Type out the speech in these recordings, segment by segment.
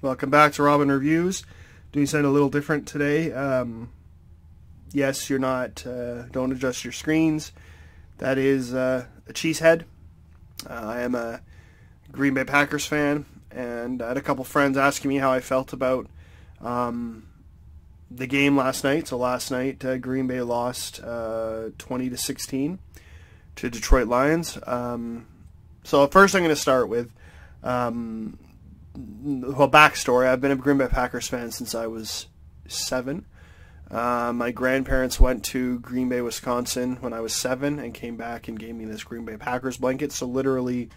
Welcome back to Robin Reviews. Doing something a little different today. Yes, you're not, don't adjust your screens. That is a cheesehead. I am a Green Bay Packers fan, and I had a couple friends asking me how I felt about the game last night. So last night, Green Bay lost 20-16 to Detroit Lions. So first I'm going to start with backstory. I've been a Green Bay Packers fan since I was 7. My grandparents went to Green Bay, Wisconsin when I was 7 and came back and gave me this Green Bay Packers blanket. So literally,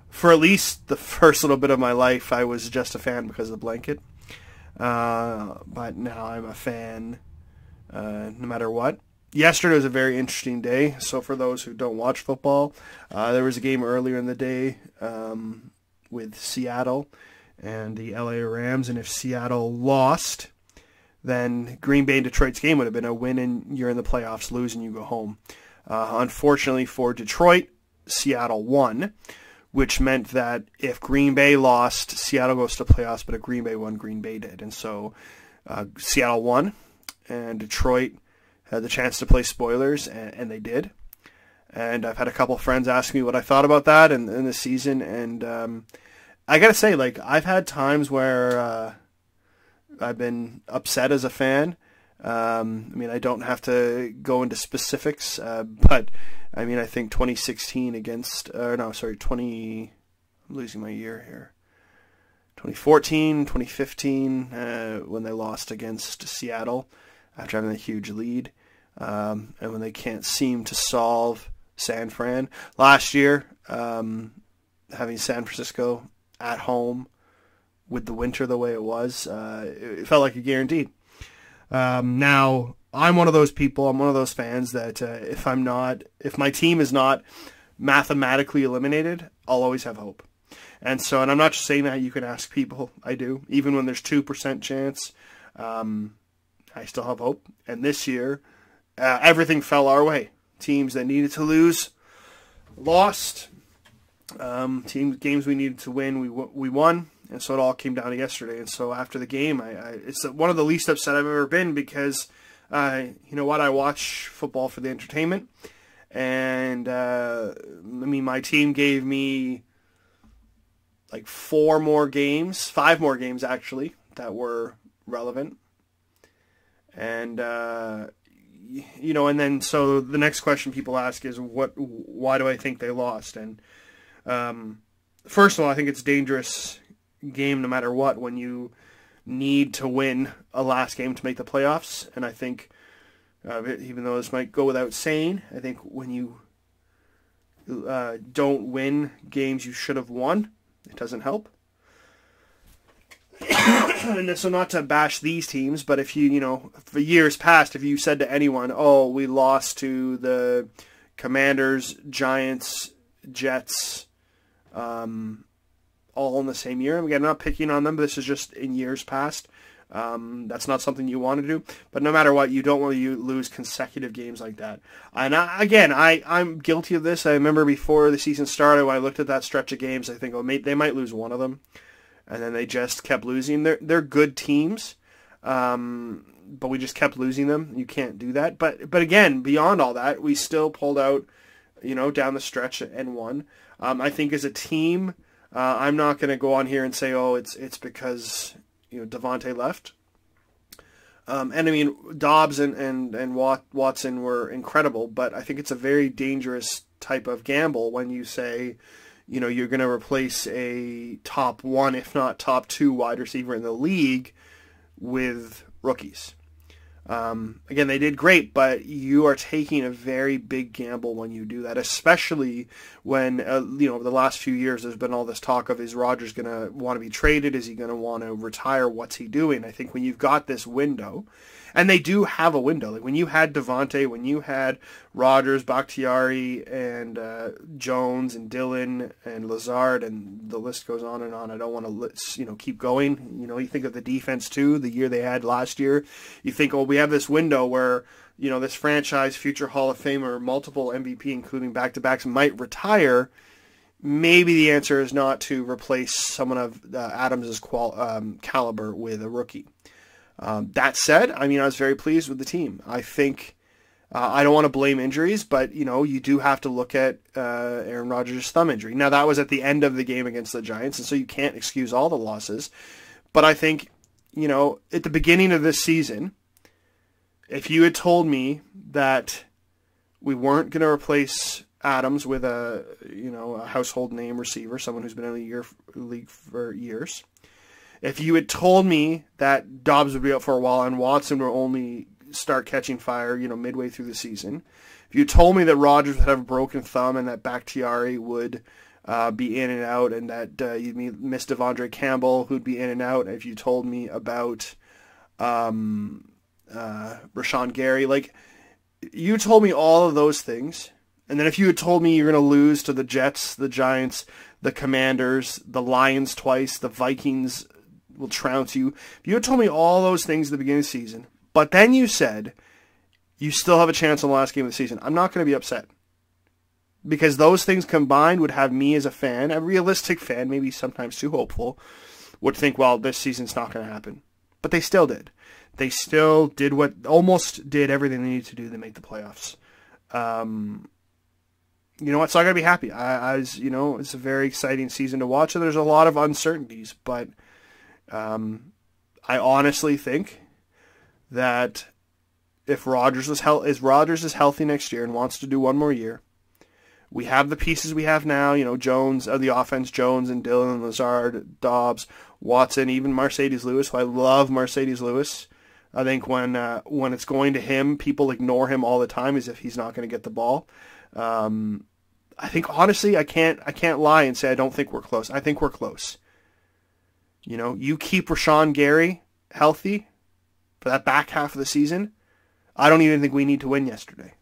for at least the first little bit of my life, I was just a fan because of the blanket. But now I'm a fan no matter what. Yesterday was a very interesting day. So for those who don't watch football, there was a game earlier in the day with Seattle and the LA Rams, and if Seattle lost, then Green Bay and Detroit's game would have been a win and you're in the playoffs, lose and you go home. Unfortunately for Detroit, Seattle won, which meant that if Green Bay lost, Seattle goes to playoffs, but if Green Bay won, Green Bay did. And so Seattle won, and Detroit had the chance to play spoilers, and they did. And I've had a couple friends ask me what I thought about that in the season, and I gotta say, like, I've had times where I've been upset as a fan. I mean, I don't have to go into specifics, but I mean, I think 2016 against, I'm losing my year here. 2014, 2015, when they lost against Seattle after having a huge lead, and when they can't seem to solve San Fran. Last year, having San Francisco at home with the winter the way it was, it felt like a guaranteed. Now, I'm one of those people, I'm one of those fans that if my team is not mathematically eliminated, I'll always have hope. And I'm not just saying that, you can ask people, I do. Even when there's 2% chance, I still have hope. And this year, everything fell our way. Teams that needed to lose, lost. Games we needed to win, we won. And so it all came down to yesterday. And so after the game, it's one of the least upset I've ever been because, you know what, I watch football for the entertainment. And, I mean, my team gave me like 5 more games actually, that were relevant. And, you know, and then so the next question people ask is, why do I think they lost? And first of all, I think it's a dangerous game no matter what when you need to win a last game to make the playoffs. And I think, even though this might go without saying, I think when you don't win games you should have won, it doesn't help. And so not to bash these teams, but if you know, for years past, if you said to anyone, oh, we lost to the Commanders, Giants, Jets, all in the same year. Again, I'm not picking on them, but this is just in years past. That's not something you want to do. But no matter what, you don't want to lose consecutive games like that. And I'm guilty of this. I remember before the season started, when I looked at that stretch of games, I think, oh, they might lose one of them. And then they just kept losing. They're good teams, but we just kept losing them. You can't do that. But again, beyond all that, we still pulled out, you know, down the stretch and won. I think as a team, I'm not going to go on here and say, oh, it's because, you know, Davante left. And I mean, Dobbs and Watson were incredible, but I think it's a very dangerous type of gamble when you say, you know, you're going to replace a top 1, if not top 2 wide receiver in the league with rookies. Again, they did great, but you are taking a very big gamble when you do that, especially when, you know, the last few years there's been all this talk of, is Rodgers going to want to be traded? Is he going to want to retire? What's he doing? I think when you've got this window, and they do have a window, like when you had Davante, when you had Rodgers, Bakhtiari, and Jones, and Dillon, and Lazard, and the list goes on and on. I don't want to, you know, keep going. You know, you think of the defense too, the year they had last year. You think, oh, we have this window where, you know, this franchise, future Hall of Famer, multiple MVP, including back-to-backs, might retire. maybe the answer is not to replace someone of Adams' caliber with a rookie. That said, I mean, I was very pleased with the team. I think I don't want to blame injuries, but you do have to look at Aaron Rodgers' thumb injury. Now that was at the end of the game against the Giants, and so you can't excuse all the losses. But I think at the beginning of this season, if you had told me that we weren't going to replace Adams with a household name receiver, someone who's been in the league for years, if you had told me that Dobbs would be out for a while and Watson would only start catching fire, midway through the season, if you told me that Rodgers would have a broken thumb and that Bakhtiari would be in and out, and that you'd miss Devondre Campbell, who'd be in and out, if you told me about Rashawn Gary, like, you told me all of those things, and then if you had told me you're going to lose to the Jets, the Giants, the Commanders, the Lions twice, the Vikings will trounce you, if you had told me all those things at the beginning of the season, but then you said you still have a chance on the last game of the season, I'm not going to be upset. Because those things combined would have me as a fan, a realistic fan, maybe sometimes too hopeful, would think, well, this season's not going to happen. But they still did. They still did almost did everything they needed to do to make the playoffs. You know what? So I got to be happy. It's a very exciting season to watch, and there's a lot of uncertainties. But I honestly think that if Rodgers is healthy next year and wants to do one more year, we have the pieces we have now. Jones, the offense, Jones and Dillon, Lazard, Dobbs, Watson, even Mercedes Lewis. I love Mercedes Lewis. I think when it's going to him, people ignore him all the time as if he's not going to get the ball. I think honestly, I can't lie and say I don't think we're close. I think we're close. You keep Rashawn Gary healthy for that back half of the season, I don't even think we need to win yesterday.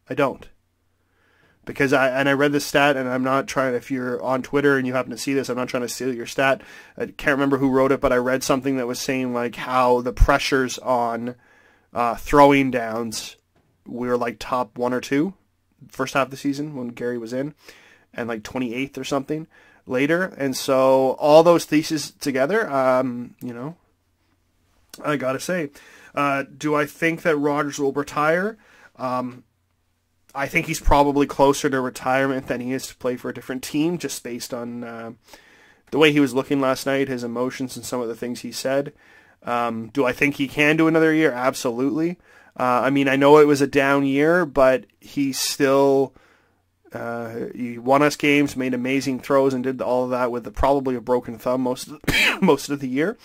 I don't. Because I read this stat, and I'm not trying, if you're on Twitter and you happen to see this, I'm not trying to steal your stat. I can't remember who wrote it, but I read something that was saying like how the pressures on throwing downs, we were like top 1 or 2 first half of the season when Gary was in, and like 28th or something later. And so all those theses together, I gotta say, do I think that Rodgers will retire? I think he's probably closer to retirement than he is to play for a different team, just based on the way he was looking last night, his emotions, and some of the things he said. Do I think he can do another year? Absolutely. I know it was a down year, but he still he won us games, made amazing throws, and did all of that with probably a broken thumb most of the year.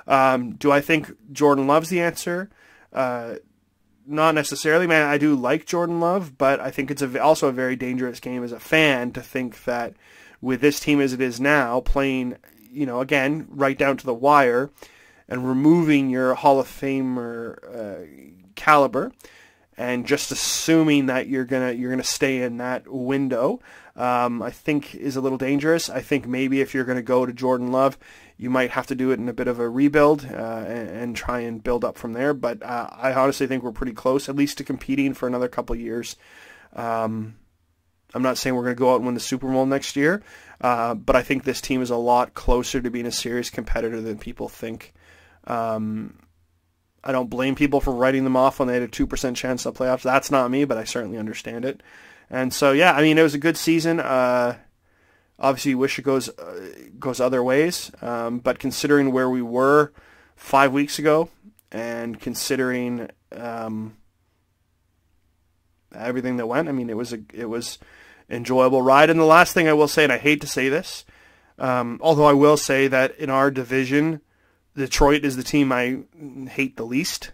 Do I think Jordan Love's the answer? Not necessarily, man. I do like Jordan Love, but I think it's also a very dangerous game as a fan to think that with this team as it is now, playing, again, right down to the wire, and removing your Hall of Famer caliber, and just assuming that you're gonna stay in that window, I think is a little dangerous. I think maybe if you're going to go to Jordan Love, you might have to do it in a bit of a rebuild and try and build up from there. But I honestly think we're pretty close, at least to competing for another couple of years. I'm not saying we're going to go out and win the Super Bowl next year, but I think this team is a lot closer to being a serious competitor than people think. I don't blame people for writing them off when they had a 2% chance of playoffs. That's not me, but I certainly understand it. And so, yeah, it was a good season. Obviously, you wish it goes other ways. But considering where we were 5 weeks ago, and considering everything that went, it was enjoyable ride. And the last thing I will say, and I hate to say this, although I will say that in our division, Detroit is the team I hate the least.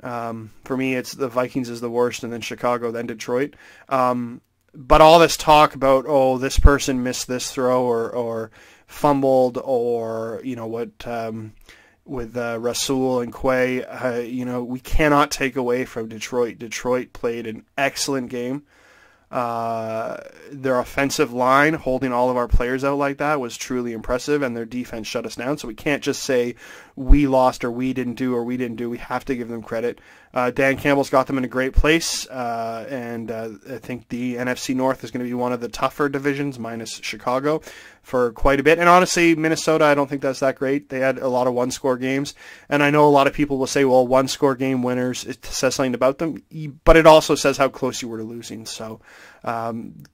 For me, it's the Vikings is the worst, and then Chicago, then Detroit. But all this talk about, this person missed this throw or fumbled, or with Rasul and Quay, we cannot take away from Detroit. Detroit played an excellent game. Their offensive line, holding all of our players out like that, was truly impressive, and their defense shut us down. So we can't just say we lost or we didn't do or we didn't do. We have to give them credit. Dan Campbell's got them in a great place, and I think the NFC North is going to be one of the tougher divisions, minus Chicago, for quite a bit. And honestly, Minnesota, I don't think that's that great. They had a lot of one-score games, and I know a lot of people will say, well, one-score game winners, it says something about them, but it also says how close you were to losing. So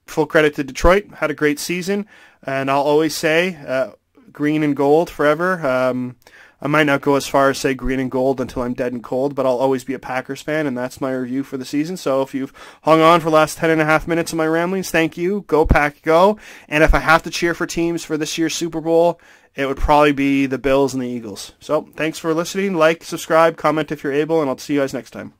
full credit to Detroit. Had a great season, and I'll always say green and gold forever. I might not go as far as say green and gold until I'm dead and cold, but I'll always be a Packers fan, and that's my review for the season. So if you've hung on for the last 10.5 minutes of my ramblings, thank you. Go Pack, go. And if I have to cheer for teams for this year's Super Bowl, it would probably be the Bills and the Eagles. So thanks for listening. Like, subscribe, comment if you're able, and I'll see you guys next time.